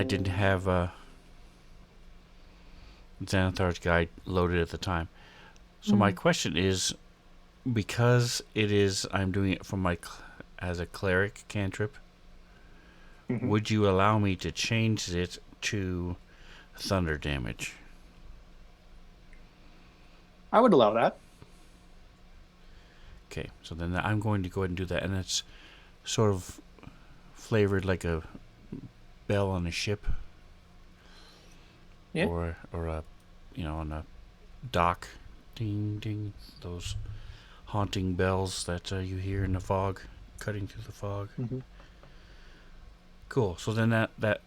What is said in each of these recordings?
I didn't have Xanathar's guide loaded at the time. So my question is, because I'm doing it from as a cleric cantrip, Hmm. would you allow me to change it to thunder damage? I would allow that. Okay, so then I'm going to go ahead and do that, and it's sort of flavored like a bell on a ship, Yeah. or a, on a dock, ding ding, those haunting bells that you hear in the fog, cutting through the fog. Hmm. Cool. So then that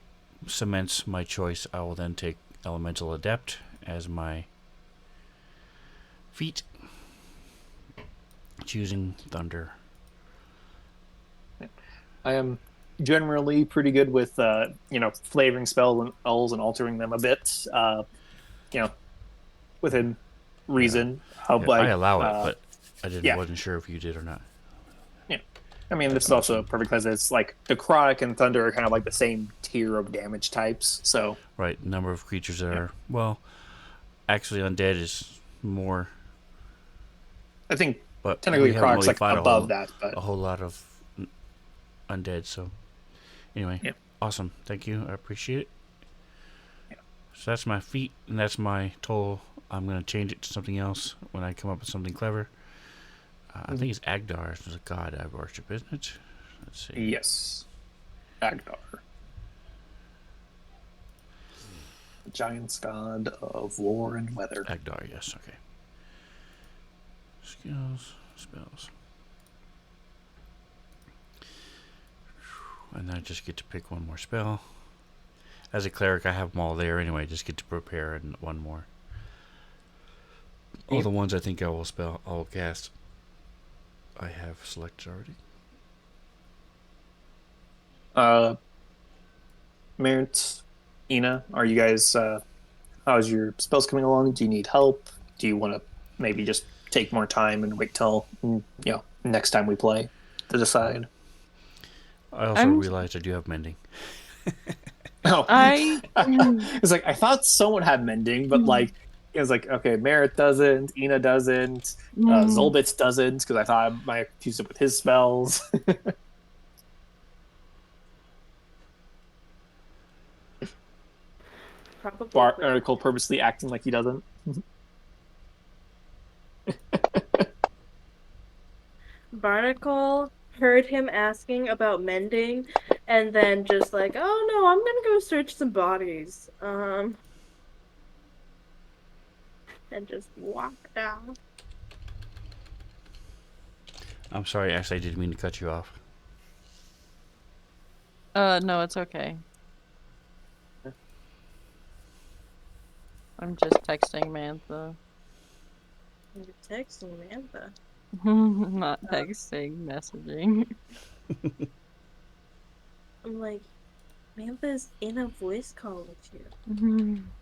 cements my choice. I will then take Elemental Adept as my feat, choosing Thunder. I am generally pretty good with flavoring spells and altering them a bit. You know, within Yeah, reason. How yeah. I like allow it, but I didn't yeah, wasn't sure if you did or not. yeah. I mean, this is also Awesome. perfect because it's like necrotic and thunder are kind of like the same tier of damage types. So Right, number of creatures that yeah, are actually undead is more, I think but technically we haven't necrotic's really like fought above that, but a whole lot of undead. So anyway, yeah, awesome. Thank you. I appreciate it. yeah. So that's my feat, and that's my total. I'm gonna change it to something else when I come up with something clever. I Mhm. think it's Agdar is a god I worship, isn't it? Let's see. Yes, Agdar, the giant's god of war and weather. Agdar, yes. Okay. Skills, spells, and then I just get to pick one more spell. As a cleric, I have them all there anyway. Just get to prepare and one more. All Yeah. the ones I think I will cast. I have selected already. Uh, Merritt, Ina, are you guys? How's your spells coming along? Do you need help? Do you want to maybe just take more time and wait till next time we play to decide? I also I'm realized I do have mending. Oh, I it's like I thought someone had mending, but like it was like okay, Merritt doesn't, Ina doesn't, mm, Zolbitz doesn't because I thought I might confuse it with his spells. Probably Bar good. article purposely acting like he doesn't. Barnacle heard him asking about mending and then just like, oh no, I'm gonna go search some bodies. And just walked out. I'm sorry, Ashley, I didn't mean to cut you off. no, it's okay. I'm just texting Mantha. And you're texting Amantha. Not Uh, texting, messaging. I'm like, Mantha's in a voice call with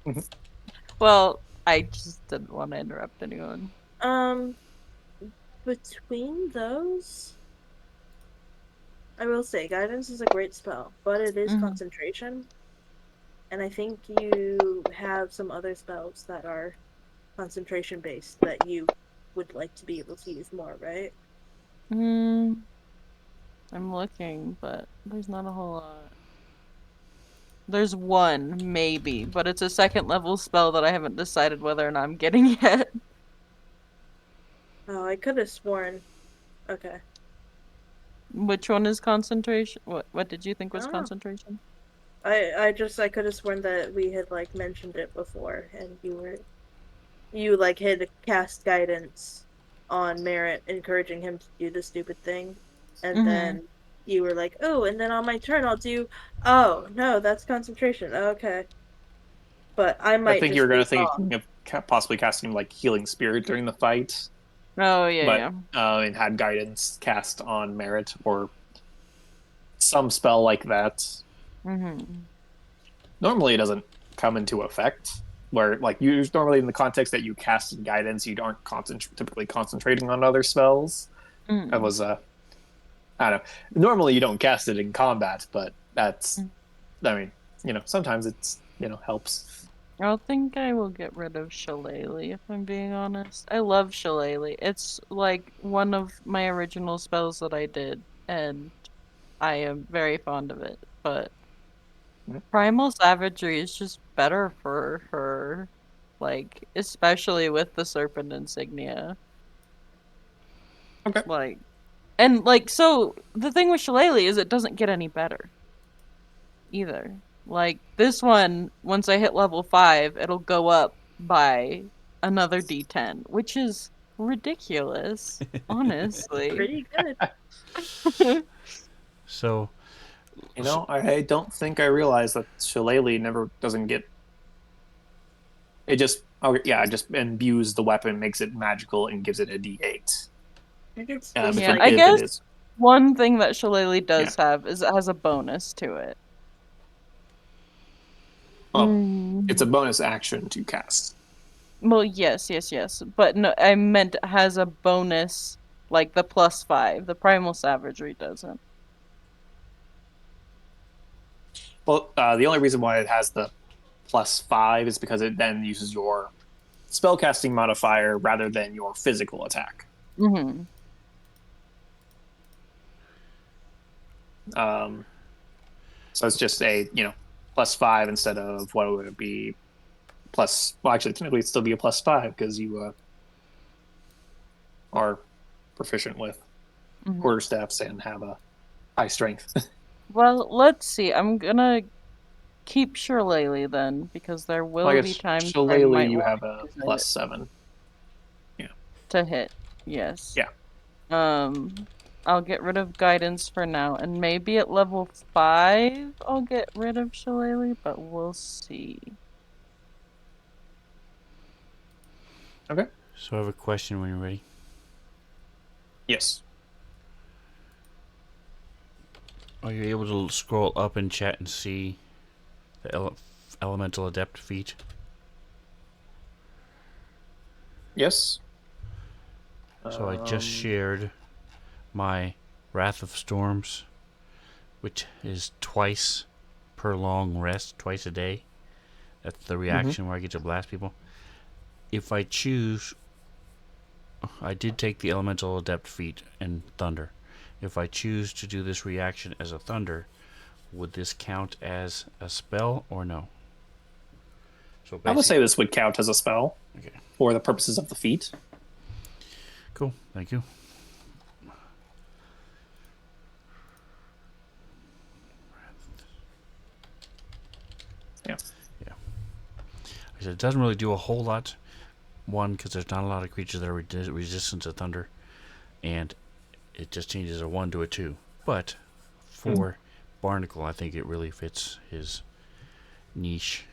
you. Well, I just didn't want to interrupt anyone. Um, between those, I will say guidance is a great spell, but it is Mhm. concentration. And I think you have some other spells that are concentration based that you would like to be able to use more, right? Mm, I'm looking, but there's not a whole lot. There's one, maybe, but it's a second level spell that I haven't decided whether or not I'm getting yet. Oh, I could have sworn. Okay. Which one is concentration? What did you think I was don't know. concentration? I could have sworn that we had like mentioned it before and you like had cast guidance on Merritt, encouraging him to do the stupid thing. And Mm-hmm. then you were like, oh, and then on my turn I'll do oh no, that's concentration. Okay. But I I might think you were just going be to think wrong. of possibly casting like healing spirit during the fight, Oh, yeah, but yeah. and had guidance cast on Merit or some spell like that. Mm-hmm. Normally, it doesn't come into effect. Where like you normally in the context that you casted guidance, you aren't typically concentrating on other spells. That Mm-hmm. was I don't know. Normally, you don't cast it in combat, but that's I mean sometimes it's helps. I think I will get rid of Shillelagh if I'm being honest. I love Shillelagh. It's like one of my original spells that I did, and I am very fond of it. But Mhm. Primal Savagery is just better for her, like especially with the Serpent Insignia. Okay. Like, and like so the thing with Shillelagh is it doesn't get any better either. Like this one, once I hit level 5, it'll go up by another D10, which is ridiculous, honestly. Pretty good. So, I don't think I realized that Shillelagh never doesn't get. It just it just imbues the weapon, makes it magical, and gives it a D8. I think it's If just Yeah, like I if it guess is, one thing that Shillelagh yeah. does have is it has a bonus to it. Well, it's a Mm. bonus action to cast. Well, yes. But no, I meant it has a bonus like the +5. The Primal Savagery doesn't. Well, the only reason why it has the +5 is because it then uses your spellcasting modifier rather than your physical attack. Mm-hmm. So it's just a +5 instead of what would it be plus. Well, actually, technically, it'd still be a +5 because you are proficient with Mm-hmm. quarterstaffs and have a high strength. Well, let's see. I'm gonna keep Shillelagh then, because there Well, I will be guess times where I Shillelagh, might you want have to a use it +7. Yeah, to hit. Yes. yeah. I'll get rid of guidance for now, and maybe at level 5 I'll get rid of Shillelagh, but we'll see. Okay. so I have a question when you're ready. Yes. Are you able to scroll up in chat and see the elemental adept feat? Yes. So I just shared my Wrath of Storms, which is twice per long rest, twice a day. That's the reaction where I get to blast people. If I choose, I did take the elemental adept feat and thunder. If I choose to do this reaction as a thunder, would this count as a spell or no? So I would say this would count as a spell okay, for the purposes of the feat. cool, thank you. Yeah. Yeah. I said it doesn't really do a whole lot. One, because there's not a lot of creatures that are resistant to thunder, and it just changes a 1 to a 2. But for Barnacle, I think it really fits his niche,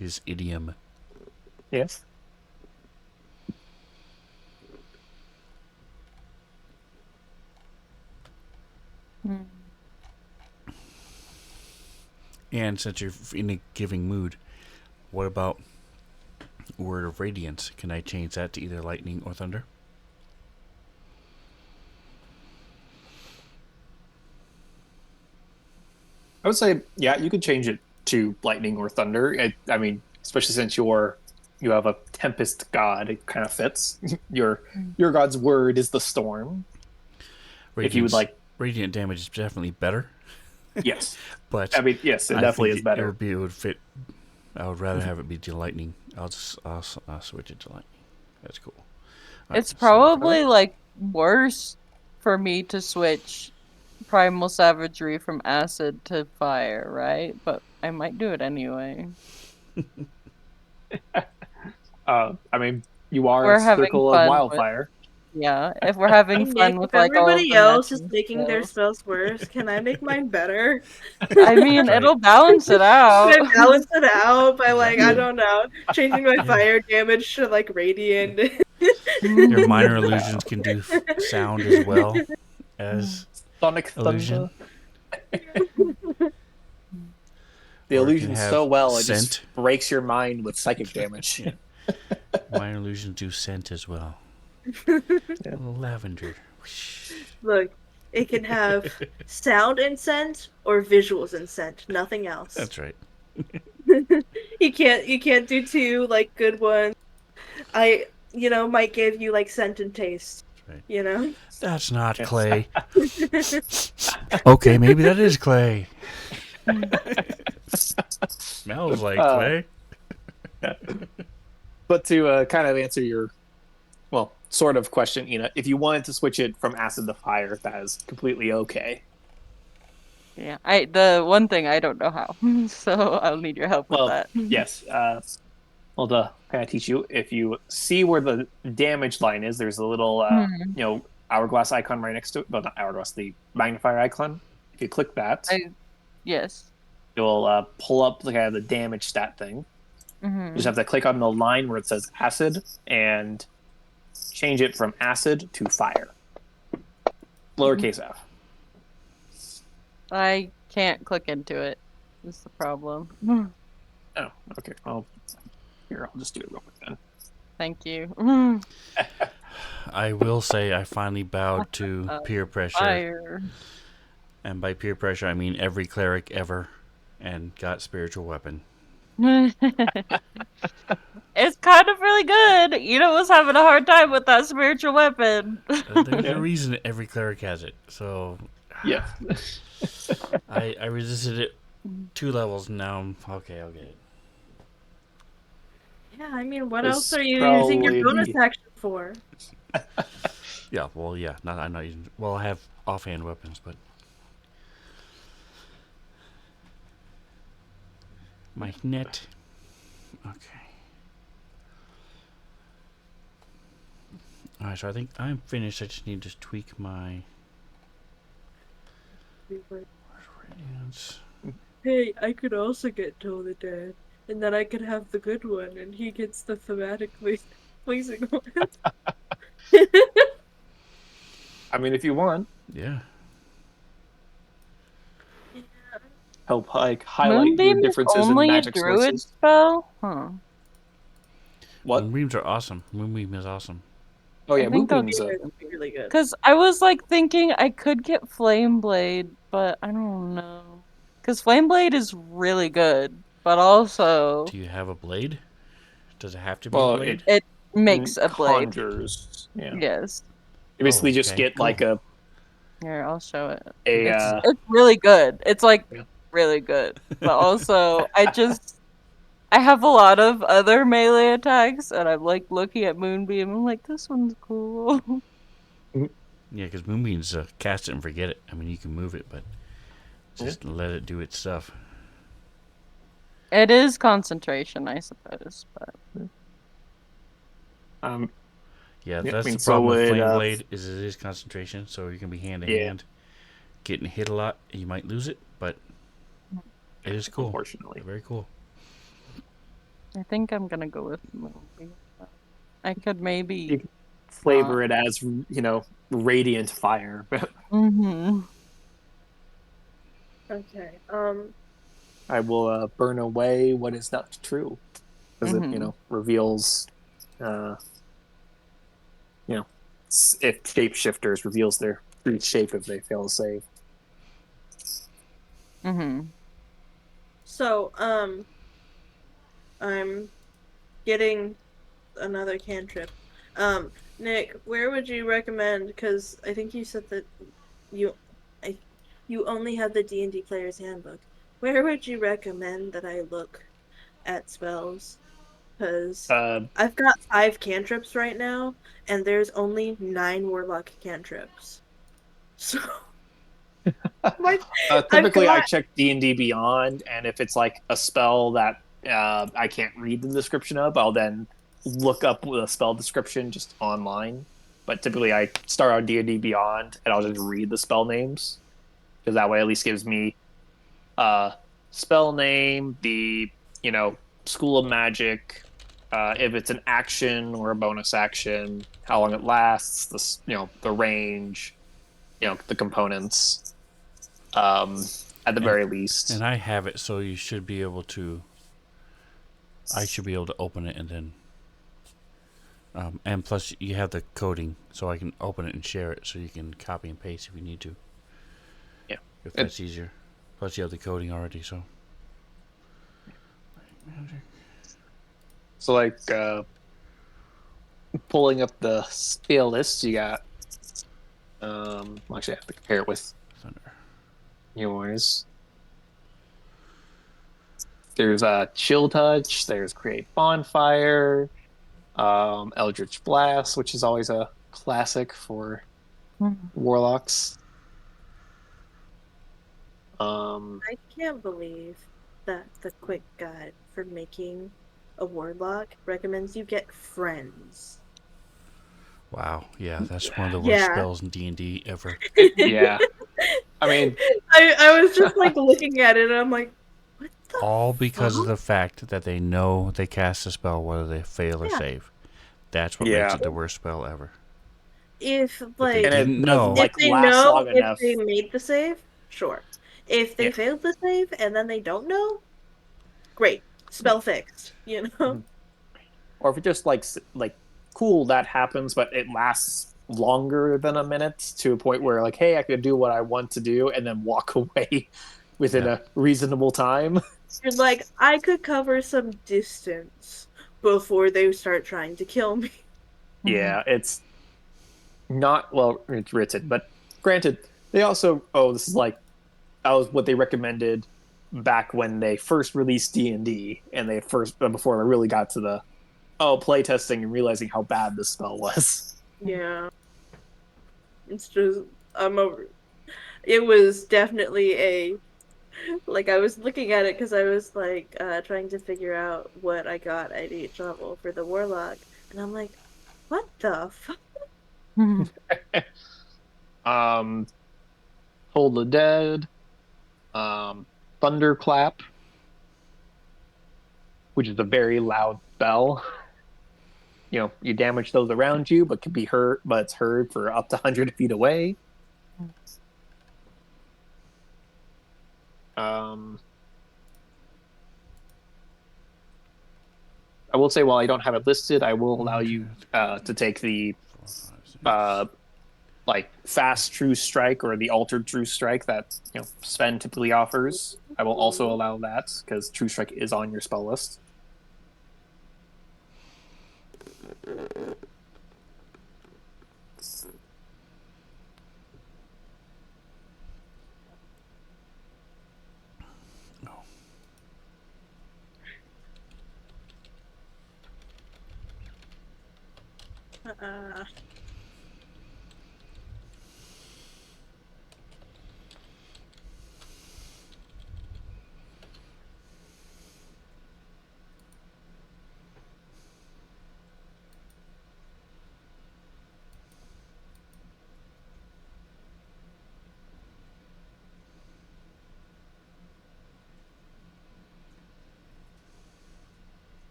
his idiom. Yes. And since you're in a giving mood, what about Word of Radiance? Can I change that to either lightning or thunder? I would say, yeah, you could change it to lightning or thunder. I mean, especially since you have a tempest god, it kind of fits. Your god's word is the storm. If you would like, radiant damage is definitely better, yes, but I mean, yes, it I definitely think is better. It would fit. I would rather have it be to lightning. I'll switch it to lightning. That's cool. It's probably like worse for me to switch Primal Savagery from acid to fire, right? But I might do it anyway. I mean, you are a We're having circle of fun with wildfire. yeah. If we're having Nick, fun if with like all of everybody the else is matching making their skills, spells worse, can I make mine better? I mean, That's right. it'll balance it out. Can I balance it out by like, I Exactly. don't know, changing my fire damage to like radiant? Your minor illusions can do sound as well as Sonic illusion. thunder. The Or it can illusion's so have well, it scent. just breaks your mind with psychic damage. Yeah. Minor illusions do scent as well. Yeah. Lavender. Look, It can have sound and scent or visuals and scent, nothing else. That's right. You can't do two like good ones. I might give you like scent and taste. Right. You know? That's not Yes. clay. Okay, maybe that is clay. Smells like clay. But to kind of answer your, well, sort of question, if you wanted to switch it from acid to fire, that is completely okay. Yeah, the one thing I don't know how, so I'll need your help with Well, that. yes. Well, to kind of teach you, if you see where the damage line is, there's a little, Hmm. hourglass icon right next to it. Well, not hourglass, the magnifier icon. If you click that, Yes. you'll pull up the kind of the damage stat thing. You just have to click on the line where it says acid and change it from acid to fire. Lowercase f. I can't click into it. That's the problem. Oh, okay. Well, here, I'll just do it real quick then. Thank you. I will say I finally bowed to peer pressure. Fire. And by peer pressure, I mean every cleric ever, and got spiritual weapon. It's kind of really good. Ina was having a hard time with that spiritual weapon. There's Yeah. a reason that every cleric has it. So Yeah. I resisted it 2 levels, and now I'm okay. I'll get it. Yeah, I mean, what It's else are you using your probably bonus the- action for? Yeah, well, yeah. I'm not using. Well, I have offhand weapons, but my net. Okay. All right, so I think I'm finished. I just need to tweak my radiance. Hey, I could also get Tola Dad, and then I could have the good one, and he gets the thematically pleasing one. I mean, if you want, Yeah. help like highlight your Moonbeam is differences in only a magic druid sources. spell? Huh. What? Moonbeams are awesome. Moonbeam is awesome. Oh I yeah, think I'll Moonbeam's That'd be really good. Because I was like thinking I could get Flame Blade, but I don't know. Because Flame Blade is really good, but also Do you have a blade? Does it have to be a well, blade? it makes a blade. conjures. Yeah. Yes. You basically Oh, just okay, get cool. like Here, I'll show it. a It's really good. It's like Yeah. really good. But also I have a lot of other melee attacks and I'm like looking at Moonbeam, I'm like, this one's cool. Yeah, because Moonbeam's cast it and forget it. I mean, you can move it, but just let it do its stuff. It is concentration, I suppose, but Yeah, Yeah, I that's mean, the so problem with would, Flame Blade is it is concentration, so you can be hand to Yeah. hand. Getting hit a lot, you might lose it, but it is cool. unfortunately. Very cool. I think I'm gonna go with Moonbeam. I could maybe You can flavor it as radiant fire. Mm-hmm. Okay. I will burn away what is not true, because it reveals, if shapeshifters reveals their true shape if they fail to save. Mm-hmm. So, I'm getting another cantrip. Nick, where would you recommend? Because I think you said that you, you only have the D&D Player's Handbook. Where would you recommend that I look at spells? Because I've got 5 cantrips right now, and there's only 9 warlock cantrips. So, Typically, I got check D&D Beyond, and if it's like a spell that I can't read the description of, I'll then look up the spell description just online. But typically, I start on D&D Beyond, and I'll just read the spell names, because that way at least gives me spell name, the school of magic, if it's an action or a bonus action, how long it lasts, the range, the components. At the very least. And I have it, so you should be able to. I should be able to open it and then. And plus, you have the coding, so I can open it and share it, so you can copy and paste if you need to. Yeah. If that's easier. Plus, you have the coding already, so. So, like, pulling up the spell list, you got. Actually, I have to compare it with Thunder. yours. There's Chill Touch. There's Create Bonfire. Eldritch Blast, which is always a classic for warlocks. I can't believe that the quick guide for making a warlock recommends you get friends. Wow, yeah, that's one of the worst Yeah. spells in D&D ever. Yeah. I mean, I was just like looking at it and I'm like, what the All because of fuck? the fact that they know they cast a spell whether they fail or Yeah. save. That's what makes Yeah. it the worst spell ever. If If they like and it didn't doesn't know, if like they last know long if enough. they made the save, sure. If they Yeah. failed the save and then they don't know, great. Spell fixed, you know? Or if it just like cool that happens, but it lasts longer than a minute to a point where like, hey, I could do what I want to do and then walk away within Yeah. a reasonable time. You're like, I could cover some distance before they start trying to kill me. Yeah, it's not well it's written, but granted, they also this is like that was what they recommended back when they first released D&D and they first before they really got to the playtesting and realizing how bad this spell was. Yeah. It's just I'm over. It was definitely a like I was looking at it because I was like trying to figure out what I got at each level for the warlock, and I'm like, what the fuck? um Toll the Dead, Thunderclap, which is a very loud spell. You damage those around you, but can be heard, but it's heard for up to 100 feet away. Um, I will say, while I don't have it listed, I will allow you to take the like fast true strike or the altered true strike that Sven typically offers. I will also allow that because true strike is on your spell list.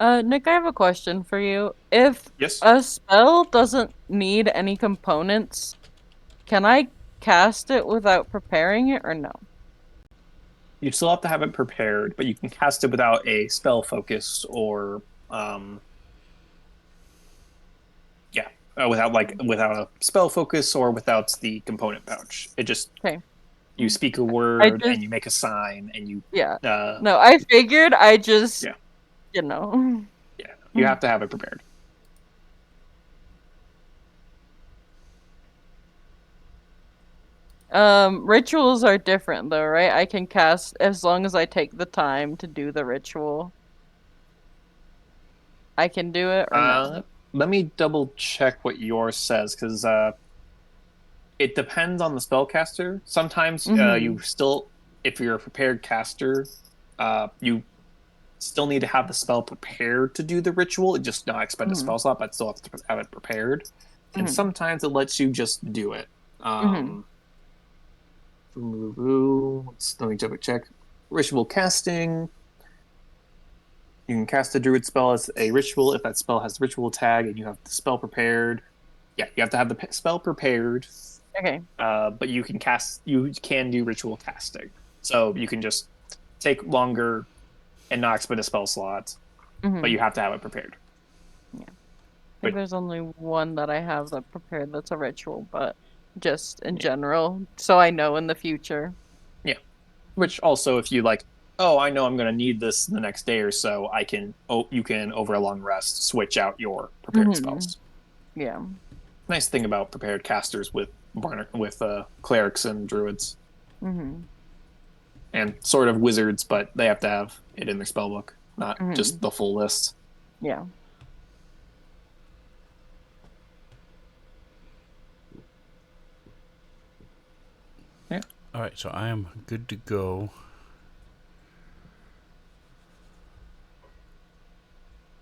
Uh, Nick, I have a question for you. If Yes. a spell doesn't need any components, can I cast it without preparing it or no? You'd still have to have it prepared, but you can cast it without a spell focus or yeah, without a spell focus or without the component pouch. It just Okay. you speak a I word just and you make a sign and you yeah. uh No, I figured I just yeah you know. yeah you have to have it prepared. Rituals are different though, right? I can cast as long as I take the time to do the ritual. I can do it or no? Let me double check what yours says because it depends on the spellcaster. Sometimes you still, if you're a prepared caster, you still need to have the spell prepared to do the ritual. It just not expend a spell slot, but still have to have it prepared. And sometimes it lets you just do it. Let me double check. Ritual casting. You can cast a druid spell as a ritual if that spell has the ritual tag and you have the spell prepared. Yeah, you have to have the spell prepared. Okay. But you can cast. You can do ritual casting, so you can just take longer and not expend a spell slot. Mhm. but you have to have it prepared. I think there's only one that I have that prepared that's a ritual, but just in general, so I know in the future. Yeah. Which also, if you like, oh, I know I'm going to need this the next day or so, you can, over a long rest, switch out your prepared spells. Yeah. Nice thing about prepared casters with clerics and druids. And sort of wizards, but they have to have it in their spellbook, not just the full list. Yeah. Yeah. All right, so I am good to go.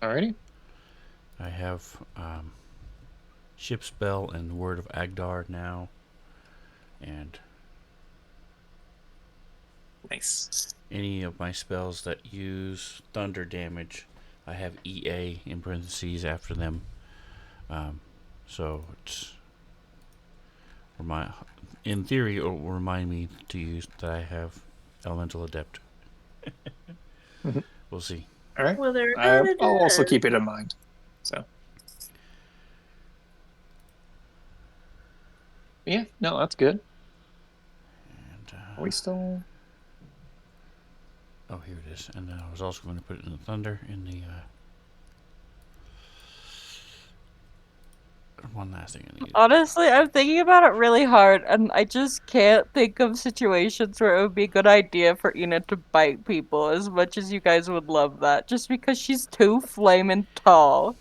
Alrighty. I have Ship Spell and Word of Agdar now. And Nice. any of my spells that use thunder damage, I have EA in parentheses after them. So it's in theory, it will remind me to use that I have Elemental Adept. We'll see. All right. Well, there I'll also keep it in mind. So. Yeah, no, that's good. And, Are we still? oh, here it is. And then I was also going to put it in the thunder in the one last thing I need. Honestly, I'm thinking about it really hard, and I just can't think of situations where it would be a good idea for Ina to bite people as much as you guys would love that, just because she's too flaming tall.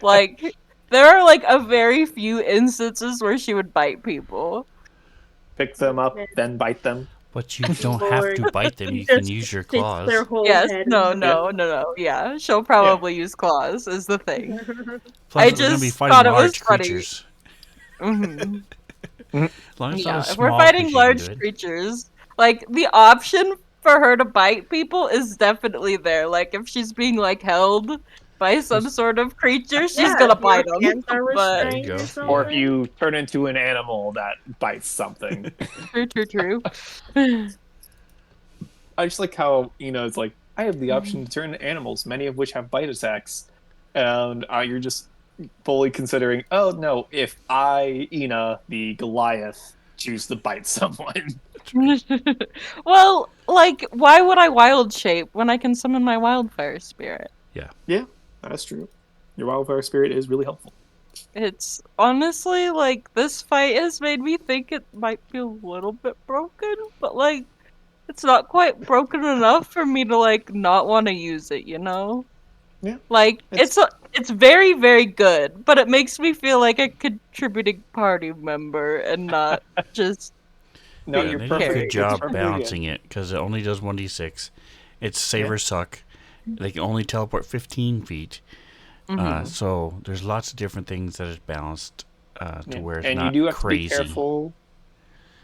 Like, there are like a very few instances where she would bite people. Pick them up, then bite them. But you don't have to bite them. You Just can use your sticks claws. their whole Yes, head no, in no. Yeah, she'll probably use claws, is the thing. Plus, I we're going to be just fighting thought it was large funny. creatures. Mhm. As long as it's not a Yeah, if small we're fighting creature, you can large do it. creatures, like the option for her to bite people is definitely there. Like if she's being like held by some sort of creature, she's Yeah, gonna if your bite them. hands are But There you restrained go. or Yeah. Or if something. you turn into an animal that bites something. true. I just like how, it's like, I have the option to turn into animals, many of which have bite attacks. And you're just fully considering, oh no, if I, Ina, the Goliath, choose to bite someone. Well, like, why would I wild shape when I can summon my wildfire spirit? Yeah, that's true. Your wildfire spirit is really helpful. It's honestly like this fight has made me think it might be a little bit broken, but like it's not quite broken enough for me to like not want to use it, you know? Yeah. Like it's very very good, but it makes me feel like a contributing party member and not just No, Yeah, you're they did a perfect. good It's job perfectly balancing it because it only does 1d6. Its sabers suck. They can only teleport 15 feet. So there's lots of different things that is balanced to where it's and not you do have crazy. to be careful.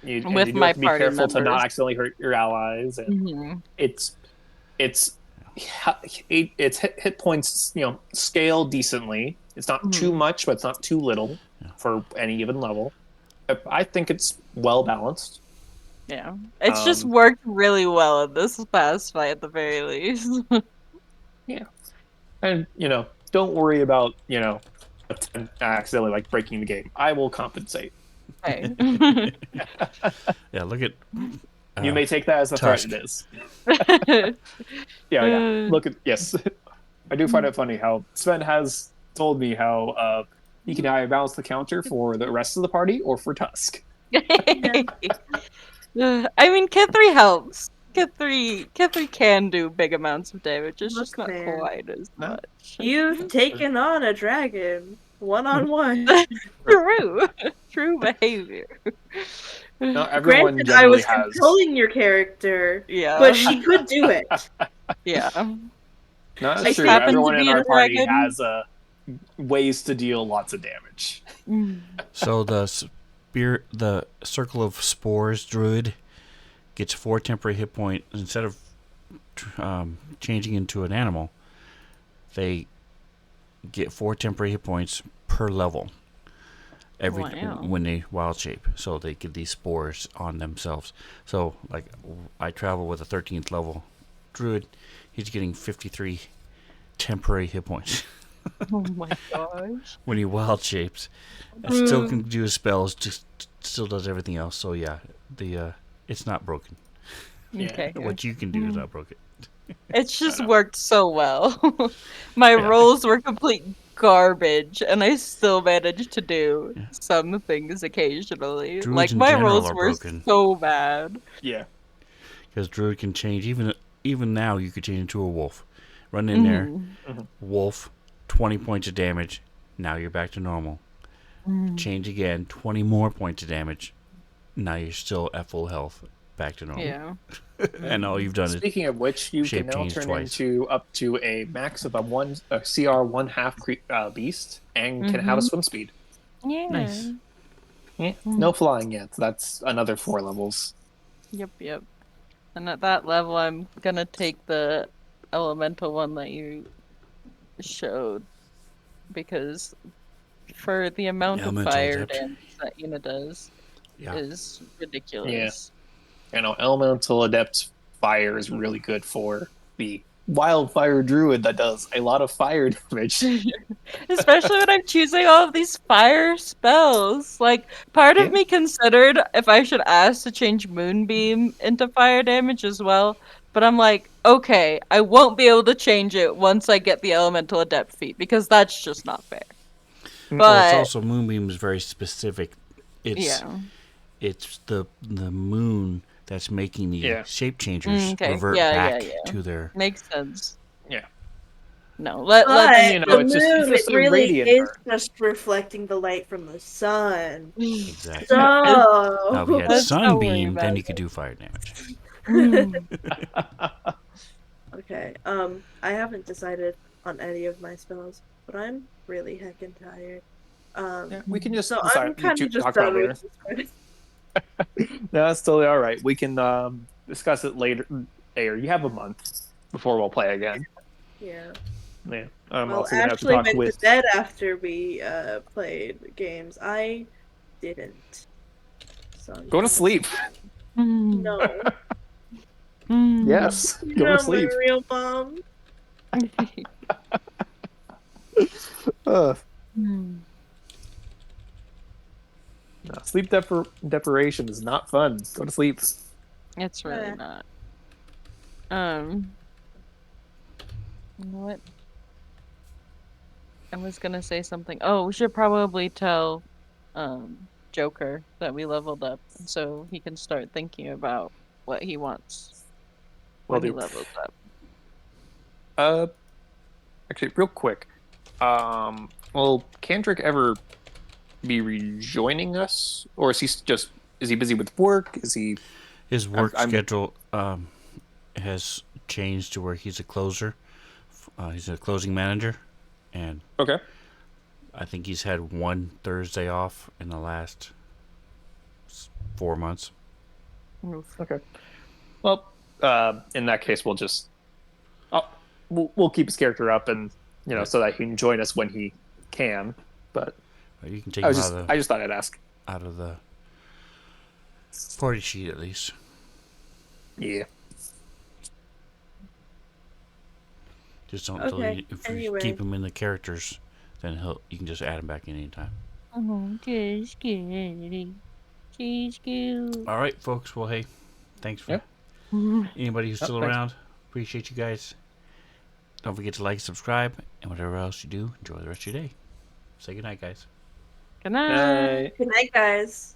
with You do my have to be party careful to not members. accidentally hurt your allies. And it's hit points, scale decently. It's not too much, but it's not too little for any given level. I think it's well balanced. Yeah. It's just worked really well in this past fight at the very least. Yeah, and don't worry about accidentally like breaking the game. I will compensate. Hey. Yeah, look at. You may take that as a Tusk. threat. It is. Yeah. Look at yes. I do find it funny how Sven has told me how he can either balance the counter for the rest of the party or for Tusk. I mean, Kithri helps. Kithri can do big amounts of damage. It's just not man. quite as No. much. You've taken on a dragon one-on-one. True behavior. Not everyone Granted, I generally was has. controlling your character, Yeah. but she could do it. Yeah. No, I that's true. happen to Everyone in be a our party dragon. has ways to deal lots of damage. So the circle of spores druid gets 4 temporary hit points instead of changing into an animal. They get 4 temporary hit points per level when they wild shape. So they get these spores on themselves. So like I travel with a 13th level druid, he's getting 53 temporary hit points Oh my gosh. when he wild shapes. It still can do his spells, just still does everything else. So yeah, it's not broken. Yeah. Okay. What you can do is not broken. It's just worked so well. My Yeah. rolls were complete garbage, and I still managed to do Yeah. some things occasionally. Druids Like, in my general rolls are were broken. so bad. Yeah. Because Druid can change, even now you could change into a wolf. Run in there, wolf, 20 points of damage. Now you're back to normal. Change again, 20 more points of damage. Now you're still at full health, back to normal. Yeah. And all you've done is Speaking of which, you shape can now change turn twice. into up to a max of a CR 1/2 beast and can have a swim speed. Yeah. Nice. Yeah. No flying yet. That's another 4 levels. Yep. And at that level, I'm gonna take the elemental one that you showed, because for the amount of Elemental fire Adept. damage that Ina does Yeah. is ridiculous. You know, Elemental Adept Fire is really good for the Wildfire Druid that does a lot of fire damage. Especially when I'm choosing all of these fire spells. Like, part of Yeah. me considered if I should ask to change Moonbeam into fire damage as well. But I'm like, okay, I won't be able to change it once I get the Elemental Adept feat, because that's just not fair. Well, it's But, also Moonbeam is very specific. It's yeah. it's the moon that's making the Yeah. shape changers Okay. revert Yeah. back to their. Makes sense. Yeah. No, But let's. You know, the it's just moon, it a really radiant is burn. just reflecting the light from the sun. Exactly. Now, if you So, had Let's not worry Sunbeam, about then you it. could do fire damage. okay. I haven't decided on any of my spells, but I'm really heckin' tired. Yeah, we can just So decide, I'm kind of just talk about done it with later. this one. No, that's totally all right. We can discuss it later. You have a month before we'll play again. Yeah. Yeah. I'm Well, also gonna have to Ashley talk went to with. bed after we played games. I didn't. So I'm Go to kind of sleep. no. Yes, You're go to not my sleep. real mom. No, sleep deprivation is not fun. Go to sleep. It's really not. You know what? I was gonna say something. Oh, we should probably tell Joker that we leveled up, so he can start thinking about what he wants Will when he do. levels up. Actually, real quick. Will Kendrick ever be rejoining us, or is he busy with work? Is he? His work I'm schedule has changed to where he's a closer. He's a closing manager, and okay. I think he's had one Thursday off in the last 4 months. Oof. Okay. Well, in that case, we'll keep his character up, and so that he can join us when he can. But You can take I him just thought I'd ask. out of the party sheet at least. Yeah. Just don't Okay, if you anyway. keep him in the characters, then you can just add him back in anytime. Oh, good, scary. She's cute. All right, folks. Well, hey, thanks for anybody who's still thanks. around. Appreciate you guys. Don't forget to like, subscribe, and whatever else you do, enjoy the rest of your day. Say goodnight, guys. Good night. Good night, guys.